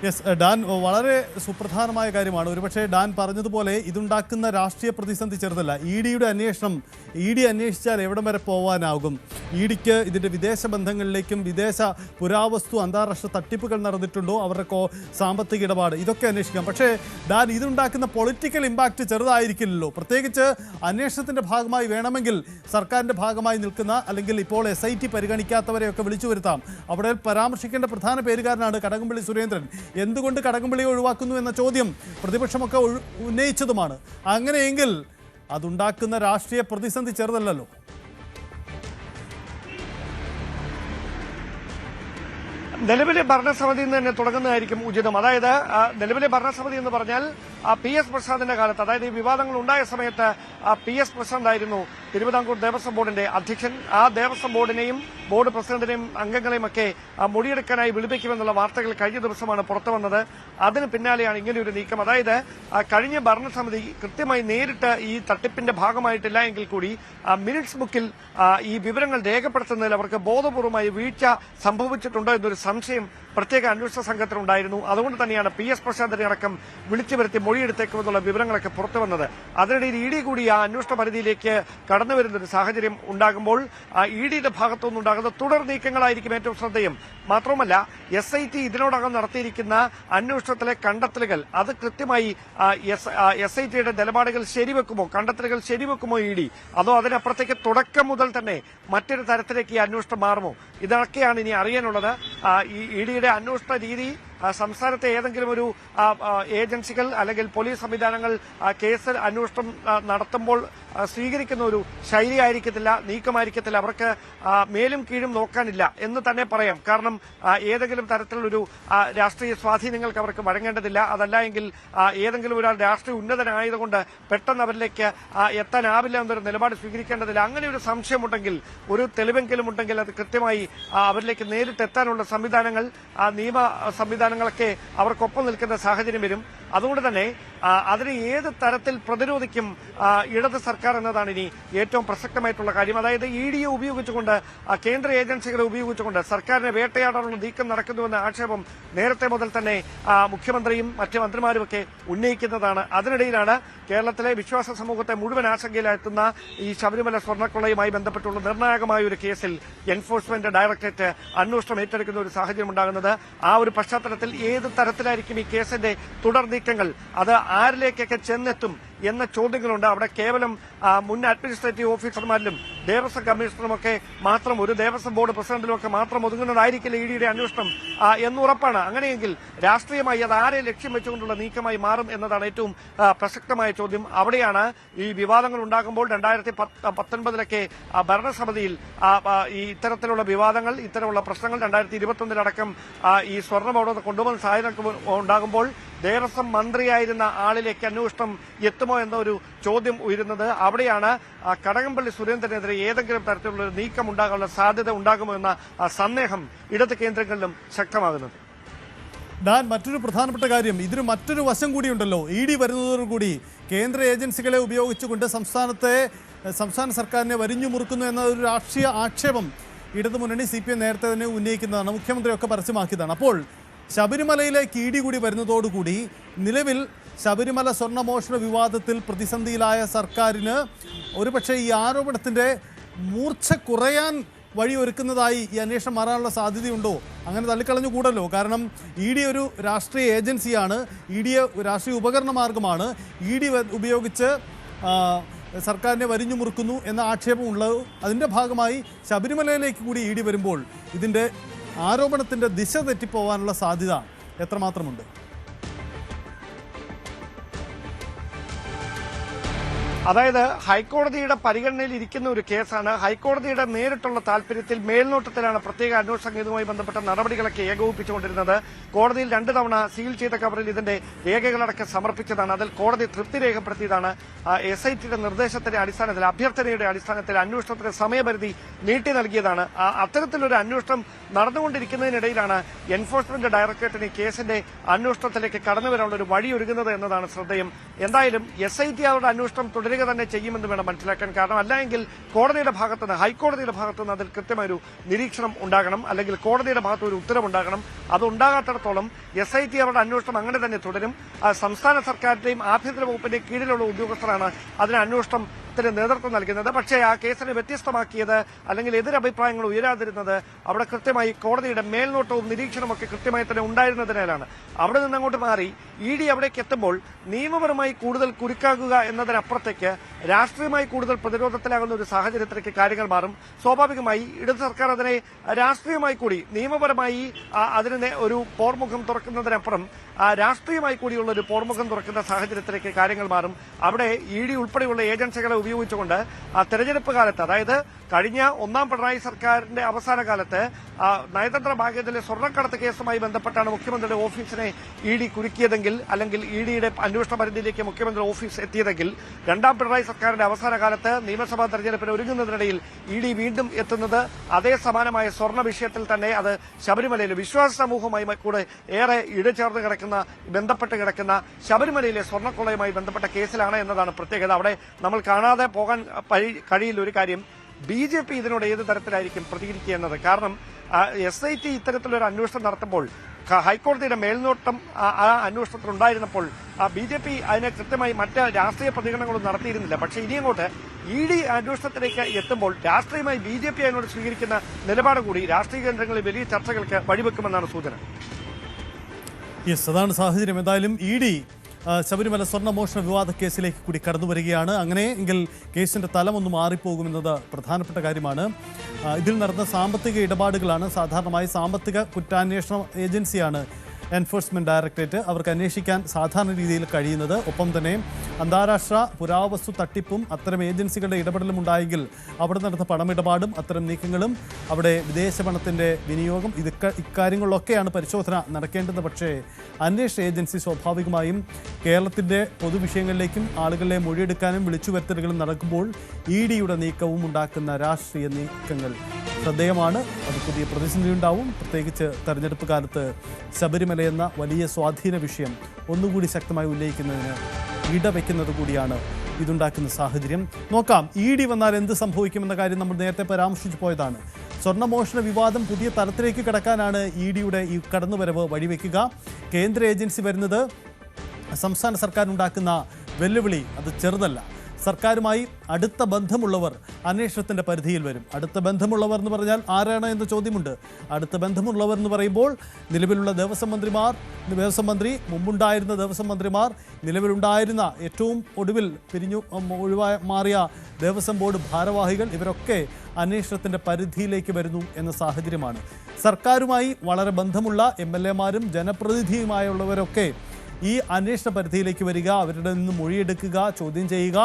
Yes Dan, വളരെ സുപ്രധാനമായ കാര്യമാണ്. ഒരുപക്ഷെ ഡാൻ പറഞ്ഞതുപോലെ ഇതുണ്ടാക്കുന്ന രാഷ്ട്രീയ പ്രതിസന്ധി ചെറുതല്ല. ഇ ഡിയുടെ അന്വേഷണം, ഇ ഡി അന്വേഷിച്ചാൽ എവിടം വരെ പോകാനാകും? ഇ ഡിക്ക് ഇതിൻ്റെ വിദേശ ബന്ധങ്ങളിലേക്കും വിദേശ പുരാവസ്തു അന്താരാഷ്ട്ര തട്ടിപ്പുകൾ നടന്നിട്ടുണ്ടോ, അവരുടെ സാമ്പത്തിക ഇടപാട്, ഇതൊക്കെ അന്വേഷിക്കാം. പക്ഷേ ഡാൻ, ഇതുണ്ടാക്കുന്ന പൊളിറ്റിക്കൽ ഇമ്പാക്റ്റ് ചെറുതായിരിക്കില്ലല്ലോ. പ്രത്യേകിച്ച് അന്വേഷണത്തിൻ്റെ ഭാഗമായി വേണമെങ്കിൽ സർക്കാരിൻ്റെ ഭാഗമായി നിൽക്കുന്ന അല്ലെങ്കിൽ ഇപ്പോൾ SIT പരിഗണിക്കാത്തവരെയൊക്കെ വിളിച്ചു വരുത്താം. അവിടെ പരാമർശിക്കേണ്ട പ്രധാന പേരുകാരനാണ് കടകംപള്ളി സുരേന്ദ്രൻ. എന്തുകൊണ്ട് കടകംപള്ളിയെ ഒഴിവാക്കുന്നു എന്ന ചോദ്യം പ്രതിപക്ഷമൊക്കെ ഉന്നയിച്ചതുമാണ്. അങ്ങനെയെങ്കിൽ അതുണ്ടാക്കുന്ന രാഷ്ട്രീയ പ്രതിസന്ധി ചെറുതല്ലല്ലോ. നിലവിലെ ഭരണസമിതിയിൽ നിന്ന് തന്നെ തുടങ്ങുന്നതായിരിക്കും ഉചിതം. അതായത് നിലവിലെ ഭരണസമിതി എന്ന് പറഞ്ഞാൽ PS പ്രസാദിന്റെ കാലത്ത്, അതായത് ഈ വിവാദങ്ങൾ ഉണ്ടായ സമയത്ത് PS പ്രസാദ് ആയിരുന്നു തിരുവിതാംകൂർ ദേവസ്വം ബോർഡിന്റെ അധ്യക്ഷൻ. ആ ദേവസ്വം ബോർഡിനെയും ബോർഡ് പ്രസിഡന്റിനെയും അംഗങ്ങളെയും ഒക്കെ മൊഴിയെടുക്കാനായി വിളിപ്പിക്കുമെന്നുള്ള വാർത്തകൾ കഴിഞ്ഞ ദിവസമാണ് പുറത്തു വന്നത്. അതിന് പിന്നാലെയാണ് ഇങ്ങനെയൊരു നീക്കം. അതായത് കഴിഞ്ഞ ഭരണസമിതി കൃത്യമായി നേരിട്ട് ഈ തട്ടിപ്പിന്റെ ഭാഗമായിട്ടില്ല എങ്കിൽ കൂടി മിനിറ്റ്സ് ബുക്കിൽ ഈ വിവരങ്ങൾ രേഖപ്പെടുത്തുന്നതിൽ അവർക്ക് ബോധപൂർവമായി വീഴ്ച സംഭവിച്ചിട്ടുണ്ടോ എന്നൊരു സംശയം പ്രത്യേക അന്വേഷണ സംഘത്തിനുണ്ടായിരുന്നു. അതുകൊണ്ട് തന്നെയാണ് PS പ്രസാദിനെ അടക്കം വിളിച്ചു വരുത്തി മൊഴിയെടുത്തേക്കുമെന്നുള്ള വിവരങ്ങളൊക്കെ പുറത്തു വന്നത്. അതിനിടയിൽ ED കൂടി ആ അന്വേഷണ പരിധിയിലേക്ക് കടന്നുവരുന്ന ഒരു സാഹചര്യം ഉണ്ടാകുമ്പോൾ EDയുടെ ഭാഗത്തുനിന്നുണ്ടാകുന്ന തുടർ നീക്കങ്ങളായിരിക്കും ഏറ്റവും ശ്രദ്ധേയം. മാത്രമല്ല SIT ഇതിനോടകം നടത്തിയിരിക്കുന്ന അന്വേഷണത്തിലെ കണ്ടെത്തലുകൾ അത് കൃത്യമായി SITയുടെ നിലപാടുകൾ ശരിവെക്കുമോ, കണ്ടെത്തലുകൾ ശരിവെക്കുമോ ED, അതോ അതിനപ്പുറത്തേക്ക് തുടക്കം മുതൽ തന്നെ മറ്റൊരു തരത്തിലേക്ക് ഈ അന്വേഷണം മാറുമോ? ഇതൊക്കെയാണ് ഇനി അറിയാനുള്ളത്. ഈ EDയുടെ അന്വേഷണ രീതി സംസ്ഥാനത്തെ ഏതെങ്കിലും ഒരു ഏജൻസികൾ അല്ലെങ്കിൽ പോലീസ് സംവിധാനങ്ങൾ കേസ് അന്വേഷണം നടത്തുമ്പോൾ സ്വീകരിക്കുന്ന ഒരു ശൈലിയായിരിക്കത്തില്ല, നീക്കമായിരിക്കത്തില്ല. അവർക്ക് മേലും കീഴും നോക്കാനില്ല എന്ന് തന്നെ പറയാം. കാരണം ഏതെങ്കിലും തരത്തിലുള്ളൊരു രാഷ്ട്രീയ സ്വാധീനങ്ങൾക്ക് അവർക്ക് വഴങ്ങേണ്ടതില്ല. അതല്ല എങ്കിൽ ഏതെങ്കിലും ഒരാൾ രാഷ്ട്രീയ ഉന്നതനായതുകൊണ്ട് പെട്ടെന്ന് അവരിലേക്ക് എത്താനാവില്ല എന്നൊരു നിലപാട് സ്വീകരിക്കേണ്ടതില്ല. അങ്ങനെ ഒരു സംശയമുണ്ടെങ്കിൽ, ഒരു തെളിവെങ്കിലും ഉണ്ടെങ്കിൽ അത് കൃത്യമായി അവരിലേക്ക് നേരിട്ട് എത്താനുള്ള സംവിധാനങ്ങൾ, നിയമ സംവിധാനങ്ങളൊക്കെ അവർക്കൊപ്പം നിൽക്കുന്ന സാഹചര്യം വരും. അതുകൊണ്ട് തന്നെ അതിനെ ഏത് തരത്തിൽ പ്രതിരോധിക്കും ഇടത് സർക്കാർ എന്നതാണ് ഇനി ഏറ്റവും പ്രസക്തമായിട്ടുള്ള കാര്യം. അതായത് EDയെ ഉപയോഗിച്ചുകൊണ്ട്, കേന്ദ്ര ഏജൻസികളെ ഉപയോഗിച്ചുകൊണ്ട് സർക്കാരിനെ വേട്ടയാടാനുള്ള നീക്കം നടക്കുന്നുവെന്ന ആക്ഷേപം നേരത്തെ മുതൽ തന്നെ മുഖ്യമന്ത്രിയും മറ്റ് മന്ത്രിമാരുമൊക്കെ ഉന്നയിക്കുന്നതാണ്. അതിനിടയിലാണ് കേരളത്തിലെ വിശ്വാസ സമൂഹത്തെ മുഴുവൻ ആശങ്കയിലെത്തുന്ന ഈ ശബരിമല സ്വർണ്ണക്കൊള്ളയുമായി ബന്ധപ്പെട്ടുള്ള നിർണായകമായ ഒരു കേസിൽ എൻഫോഴ്സ്മെന്റ് ഡയറക്ടറേറ്റ് അന്വേഷണം ഏറ്റെടുക്കുന്ന ഒരു സാഹചര്യം ഉണ്ടാകുന്നത്. ആ ഒരു പശ്ചാത്തലത്തിൽ ഏത് തരത്തിലായിരിക്കും ഈ കേസിന്റെ തുടർ നീക്കങ്ങൾ, അത് ആരിലേക്കൊക്കെ ചെന്നെത്തും എന്ന ചോദ്യങ്ങളുണ്ട്. അവിടെ കേവലം മുൻ അഡ്മിനിസ്ട്രേറ്റീവ് ഓഫീസർമാരിലും ദേവസ്വം കമ്മീഷണറുമൊക്കെ മാത്രം, ഒരു ദേവസ്വം ബോർഡ് പ്രസിഡന്റിലും ഒക്കെ മാത്രം ഒതുങ്ങുന്നതായിരിക്കില്ല EDയുടെ അന്വേഷണം എന്നുറപ്പാണ്. അങ്ങനെയെങ്കിൽ രാഷ്ട്രീയമായി അത് ആരെ ലക്ഷ്യം വെച്ചുകൊണ്ടുള്ള നീക്കമായി മാറും എന്നതാണ് ഏറ്റവും പ്രസക്തമായ ചോദ്യം. അവിടെയാണ് ഈ വിവാദങ്ങൾ ഉണ്ടാകുമ്പോൾ 2019 ഭരണസമിതിയിൽ ഈ ഇത്തരത്തിലുള്ള വിവാദങ്ങൾ, ഇത്തരമുള്ള പ്രശ്നങ്ങൾ 2021 ഈ സ്വർണ്ണം അവിടെ കൊണ്ടുവന്ന സാഹചര്യം ഉണ്ടാകുമ്പോൾ ദേവസ്വം മന്ത്രിയായിരുന്ന ആളിലേക്ക് അന്വേഷണം എത്തുമോ എന്നൊരു ചോദ്യം ഉയരുന്നത്. അവിടെയാണ് കടകംപള്ളി സുരേന്ദ്രനെതിരെ ഏതെങ്കിലും തരത്തിലുള്ള ഒരു നീക്കം ഉണ്ടാകാനുള്ള സാധ്യത ഉണ്ടാകുമോ എന്ന സന്ദേഹം ഇടത് കേന്ദ്രങ്ങളിലും ശക്തമാകുന്നത്. ഡാൻ, മറ്റൊരു പ്രധാനപ്പെട്ട കാര്യം, ഇതിന് മറ്റൊരു വശം കൂടിയുണ്ടല്ലോ. ED വരുന്നതോടുകൂടി കേന്ദ്ര ഏജൻസികളെ ഉപയോഗിച്ചുകൊണ്ട് സംസ്ഥാന സർക്കാരിനെ വരിഞ്ഞു മുറുക്കുന്നു എന്ന ഒരു രാഷ്ട്രീയ ആക്ഷേപം ഇടതുമുന്നണി CPM നേരത്തെ തന്നെ ഉന്നയിക്കുന്നതാണ്, മുഖ്യമന്ത്രിയൊക്കെ പരസ്യമാക്കിയതാണ്. അപ്പോൾ ശബരിമലയിലേക്ക് ED കൂടി വരുന്നതോടുകൂടി നിലവിൽ ശബരിമല സ്വർണ്ണമോഷണ വിവാദത്തിൽ പ്രതിസന്ധിയിലായ സർക്കാരിന് ഒരുപക്ഷെ ഈ ആരോപണത്തിൻ്റെ മൂർച്ച കുറയാൻ വഴിയൊരുക്കുന്നതായി ഈ അന്വേഷണം മാറാനുള്ള സാധ്യതയുണ്ടോ? അങ്ങനെ തള്ളിക്കളഞ്ഞുകൂടല്ലോ. കാരണം ED ഒരു രാഷ്ട്രീയ ഏജൻസിയാണ്, EDയെ രാഷ്ട്രീയ ഉപകരണ മാർഗമാണ്. ED ഉപയോഗിച്ച് സർക്കാരിനെ വരിഞ്ഞു മുറുക്കുന്നു എന്ന ആക്ഷേപമുള്ളത്. അതിൻ്റെ ഭാഗമായി ശബരിമലയിലേക്ക് കൂടി ED വരുമ്പോൾ ഇതിൻ്റെ ആരോപണത്തിൻ്റെ ദിശ തെറ്റിപ്പോവാനുള്ള സാധ്യത എത്രമാത്രമുണ്ട്? അതായത് ഹൈക്കോടതിയുടെ പരിഗണനയിൽ ഇരിക്കുന്ന ഒരു കേസാണ്. ഹൈക്കോടതിയുടെ നേരിട്ടുള്ള താൽപര്യത്തിൽ മേൽനോട്ടത്തിലാണ് പ്രത്യേക അന്വേഷണ സംഘവുമായി ബന്ധപ്പെട്ട നടപടികളൊക്കെ ഏകോപിപ്പിച്ചുകൊണ്ടിരുന്നത്. കോടതിയിൽ 2 തവണ സീൽ ചെയ്ത കവറിൽ ഇതിന്റെ രേഖകളടക്കം സമർപ്പിച്ചതാണ്. അതിൽ കോടതി തൃപ്തി രേഖപ്പെടുത്തിയതാണ്. SITയുടെ നിർദ്ദേശത്തിന്റെ അടിസ്ഥാനത്തിൽ, അഭ്യർത്ഥനയുടെ അടിസ്ഥാനത്തിൽ അന്വേഷണത്തിന് സമയപരിധി നീട്ടി നൽകിയതാണ്. അത്തരത്തിലൊരു അന്വേഷണം നടന്നുകൊണ്ടിരിക്കുന്നതിനിടയിലാണ് എൻഫോഴ്സ്മെന്റ് ഡയറക്ടറേറ്റിന് കേസിന്റെ അന്വേഷണത്തിലേക്ക് കടന്നുവരാനുള്ള ഒരു വഴിയൊരുങ്ങുന്നത് എന്നതാണ് ശ്രദ്ധേയം. എന്തായാലും SIT അവരുടെ അന്വേഷണം തുടരുക തുടരുക തന്നെ ചെയ്യുമെന്ന് വേണം മനസ്സിലാക്കാൻ. കാരണം അല്ലെങ്കിൽ കോടതിയുടെ ഭാഗത്തുനിന്ന്, ഹൈക്കോടതിയുടെ ഭാഗത്തുനിന്ന് അതിൽ കൃത്യമായൊരു നിരീക്ഷണം ഉണ്ടാകണം, അല്ലെങ്കിൽ കോടതിയുടെ ഭാഗത്ത് ഒരു ഉത്തരവുണ്ടാകണം. അത് ഉണ്ടാകാത്തിടത്തോളം SIT അവരുടെ അന്വേഷണം അങ്ങനെ തന്നെ തുടരും. സംസ്ഥാന സർക്കാരിന്റെയും ആഭ്യന്തര വകുപ്പിന്റെയും കീഴിലുള്ള ഉദ്യോഗസ്ഥരാണ് അതിന് അന്വേഷണത്തിന് നേതൃത്വം നൽകുന്നത്. പക്ഷേ ആ കേസിനെ വ്യത്യസ്തമാക്കിയത്, അല്ലെങ്കിൽ എതിരഭിപ്രായങ്ങൾ ഉയരാതിരുന്നത് അവിടെ കൃത്യമായി കോടതിയുടെ മേൽനോട്ടവും നിരീക്ഷണമൊക്കെ കൃത്യമായി തന്നെ ഉണ്ടായിരുന്നതിനാലാണ്. അവിടെ നിന്നങ്ങോട്ട് മാറി ED അവിടേക്ക് എത്തുമ്പോൾ നിയമപരമായി കൂടുതൽ കുരുക്കാകുക എന്നതിനപ്പുറത്തേക്ക് രാഷ്ട്രീയമായി കൂടുതൽ പ്രതിരോധത്തിലാകുന്ന ഒരു സാഹചര്യത്തിലേക്ക് കാര്യങ്ങൾ മാറും. സ്വാഭാവികമായി ഇടത് സർക്കാർ അതിനെ രാഷ്ട്രീയമായി കൂടി, നിയമപരമായി അതിനെ ഒരു പോർമുഖം തുറക്കുന്നതിനപ്പുറം രാഷ്ട്രീയമായി കൂടിയുള്ള ഒരു പോർമുഖം തുറക്കുന്ന സാഹചര്യത്തിലേക്ക് കാര്യങ്ങൾ മാറും. അവിടെ ED ഉൾപ്പെടെയുള്ള ഏജൻസികളെ ഉപയോഗിച്ചുകൊണ്ട് തെരഞ്ഞെടുപ്പ് കാലത്ത്, അതായത് കഴിഞ്ഞ ഒന്നാം പിണറായി സർക്കാരിന്റെ അവസാന കാലത്ത് നയതന്ത്ര ബാഗേജിലെ സ്വർണ്ണക്കടത്ത് കേസുമായി ബന്ധപ്പെട്ടാണ് മുഖ്യമന്ത്രിയുടെ ഓഫീസിനെ ED കുരുക്കിയതെങ്കിൽ, അല്ലെങ്കിൽ EDയുടെ അന്വേഷണ പരിധിയിലേക്ക് മുഖ്യമന്ത്രി ഓഫീസ് എത്തിയതെങ്കിൽ, രണ്ടാം പിണറായി സർക്കാരിന്റെ അവസാന കാലത്ത് നിയമസഭാ തെരഞ്ഞെടുപ്പിന് ഒരുങ്ങുന്നതിനിടയിൽ ED വീണ്ടും എത്തുന്നത് അതേ സമാനമായ സ്വർണ്ണ വിഷയത്തിൽ തന്നെ, അത് ശബരിമലയിലെ വിശ്വാസ സമൂഹവുമായി കൂടെ ഏറെ ഇടചേർന്ന് ബന്ധപ്പെട്ട് കിടക്കുന്ന ശബരിമലയിലെ സ്വർണ്ണക്കൊള്ളയുമായി ബന്ധപ്പെട്ട കേസിലാണ് എന്നതാണ് പ്രത്യേകത. അവിടെ നമ്മൾ കാണാതെ പോകാൻ കഴിയില്ല ഒരു കാര്യം, BJP ഇതിനോട് ഏത് തരത്തിലായിരിക്കും പ്രതികരിക്കുക എന്നത്. കാരണം SIT ഇത്തരത്തിലൊരു അന്വേഷണം നടത്തുമ്പോൾ, ഹൈക്കോടതിയുടെ മേൽനോട്ടം ആ അന്വേഷണത്തിലുണ്ടായിരുന്നപ്പോൾ BJP അതിനെ കൃത്യമായി മറ്റ് രാഷ്ട്രീയ പ്രതികരണങ്ങളൊന്നും നടത്തിയിരുന്നില്ല. പക്ഷേ ഇനിയങ്ങോട്ട് ED അന്വേഷണത്തിലേക്ക് എത്തുമ്പോൾ രാഷ്ട്രീയമായി BJP അതിനോട് സ്വീകരിക്കുന്ന നിലപാട് കൂടി രാഷ്ട്രീയ കേന്ദ്രങ്ങളിൽ വലിയ ചർച്ചകൾക്ക് വഴിവെക്കുമെന്നാണ് സൂചന. യെസ്, അതാണ് സാഹചര്യം. എന്തായാലും ED ശബരിമല സ്വർണ്ണമോഷണ വിവാദ കേസിലേക്ക് കൂടി കടന്നു വരികയാണ്. അങ്ങനെ എങ്കിൽ കേസിന്റെ തലമൊന്ന് മാറിപ്പോകുമെന്നത് പ്രധാനപ്പെട്ട കാര്യമാണ്. ഇതിൽ നടന്ന സാമ്പത്തിക ഇടപാടുകളാണ്. സാധാരണമായി സാമ്പത്തിക കുറ്റാന്വേഷണ ഏജൻസിയാണ് എൻഫോഴ്സ്മെന്റ് ഡയറക്ടറേറ്റ്. അവർക്ക് അന്വേഷിക്കാൻ സാധാരണ രീതിയിൽ കഴിയുന്നത്. ഒപ്പം തന്നെ അന്താരാഷ്ട്ര പുരാവസ്തു തട്ടിപ്പും അത്തരം ഏജൻസികളുടെ ഇടപെടലും ഉണ്ടായെങ്കിൽ അവിടെ നടന്ന പണമിടപാടും അത്തരം നീക്കങ്ങളും, അവിടെ വിദേശ പണത്തിൻ്റെ വിനിയോഗം, ഇക്കാര്യങ്ങളിലൊക്കെയാണ് പരിശോധന നടക്കേണ്ടത്. പക്ഷേ അന്വേഷണ ഏജൻസി സ്വാഭാവികമായും കേരളത്തിൻ്റെ പൊതുവിഷയങ്ങളിലേക്കും ആളുകളെ മൊഴിയെടുക്കാനും വിളിച്ചുവരുത്തലുകളും നടക്കുമ്പോൾ EDയുടെ നീക്കവും ഉണ്ടാക്കുന്ന രാഷ്ട്രീയ നീക്കങ്ങൾ ശ്രദ്ധേയമാണ്. അത് പുതിയ പ്രതിസന്ധി ഉണ്ടാവും. പ്രത്യേകിച്ച് തെരഞ്ഞെടുപ്പ് കാലത്ത് ശബരിമല എന്ന വലിയ സ്വാധീന വിഷയം ഒന്നുകൂടി ശക്തമായി ഉന്നയിക്കുന്നതിന് ഇടവെക്കുന്നത് കൂടിയാണ് ഇതുണ്ടാക്കുന്ന സാഹചര്യം. നോക്കാം, ED വന്നാൽ എന്ത് സംഭവിക്കുമെന്ന കാര്യം നമ്മൾ നേരത്തെ പരാമർശിച്ചു പോയതാണ്. സ്വർണ്ണമോഷണ വിവാദം പുതിയ തലത്തിലേക്ക് കടക്കാനാണ് EDയുടെ ഈ കടന്നുവരവ് വഴിവെക്കുക. കേന്ദ്ര ഏജൻസി വരുന്നത് സംസ്ഥാന സർക്കാരിനുണ്ടാക്കുന്ന വെല്ലുവിളി അത് ചെറുതല്ല. സർക്കാരുമായി അടുത്ത ബന്ധമുള്ളവർ അന്വേഷണത്തിൻ്റെ പരിധിയിൽ വരും. അടുത്ത ബന്ധമുള്ളവർ എന്ന് പറഞ്ഞാൽ ആരാണ് എന്ന ചോദ്യമുണ്ട്. അടുത്ത ബന്ധമുള്ളവർ എന്ന് പറയുമ്പോൾ നിലവിലുള്ള ദേവസ്വം മന്ത്രി, മുമ്പുണ്ടായിരുന്ന ദേവസ്വം മന്ത്രിമാർ, നിലവിലുണ്ടായിരുന്ന ഏറ്റവും ഒടുവിൽ മാറിയ ദേവസ്വം ബോർഡ് ഭാരവാഹികൾ, ഇവരൊക്കെ അന്വേഷണത്തിൻ്റെ പരിധിയിലേക്ക് വരുന്നു എന്ന സാഹചര്യമാണ്. സർക്കാരുമായി വളരെ ബന്ധമുള്ള MLA മാരും ജനപ്രതിനിധിയുമായുള്ളവരൊക്കെ ഈ അന്വേഷണ പരിധിയിലേക്ക് വരിക, അവരുടെ നിന്ന് മൊഴിയെടുക്കുക, ചോദ്യം ചെയ്യുക,